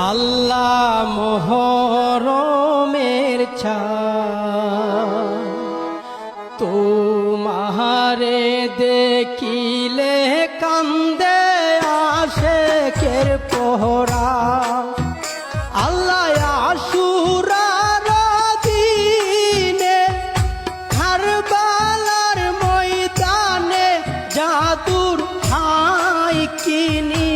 আল্লাহ মোহরমের ছায় তোমারে দেখিলে কান্দে আশেকের পোহরা। আল্লাহ আশুরার দিনে কারবালার ময়দানে জাদুর হাই কিনি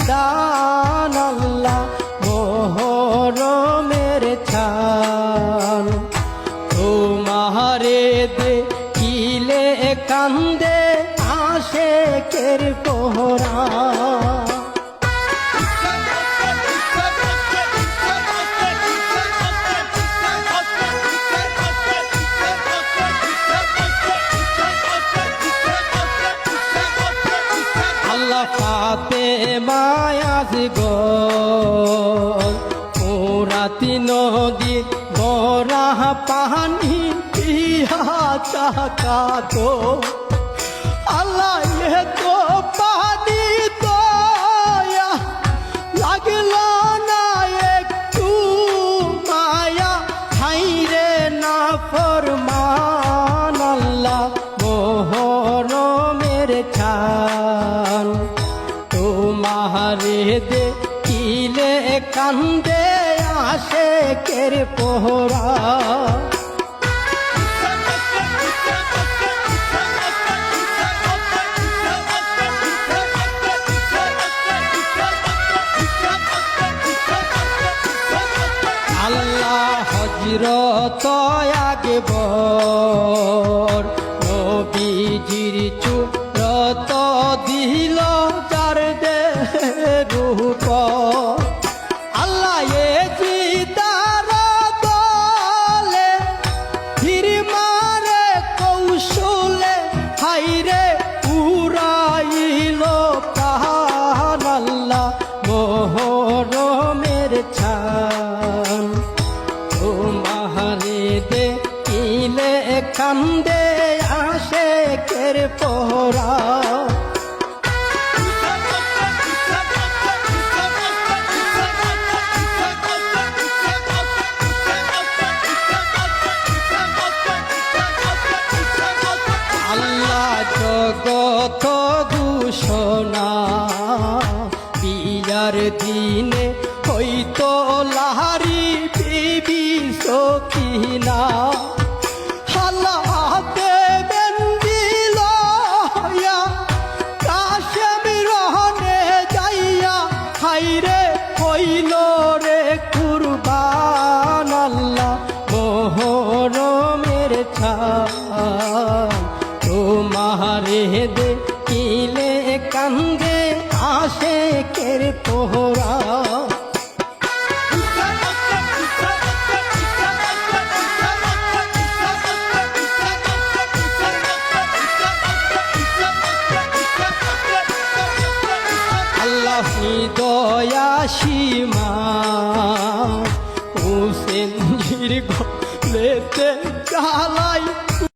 দান। আল্লাহ মোহরমের ছান তোমারে দেখিলে কান্দে আশেকের পোহরা। আল্লাহ ফাতেমা আজগর পুরাতি নদী বরা পানি পিয়া চাকাতো। আল্লাহ এ তো পানি দয়া লাগলো না একটু মায়া হাইরে না ফরমান। আল্লাহ মোহরমের ছান তোমারে দেখিলে কান্দে আশেকের পোহরা। আল্লাহ হযরত আকবর নবীজির চূড়ত দিল যার রূপ। আল্লাহ এ জিদার দলে ধীর মারে কৌশলে হাইরে উড়াইল প্রাণ। আল্লাহ মোহরমের ছান তোমারে দেখিলে কান্দে আশেকের পোহরা। আল্লাহ জগত ঘোষণা বিয়ার দিনে হইতো লাহারি বিবি সখিনা। আল্লাহ দেবেন দিল কাশেম রহনে যাইয়া হাইরে হইল রে কুরবান। আল্লাহ মোহরমের ছান তোমারে দেখিলে কান্দে আশেকের পোহরা। আল্লাহ হৃদয়া সীমা হুসেন জির গলেতে চালাই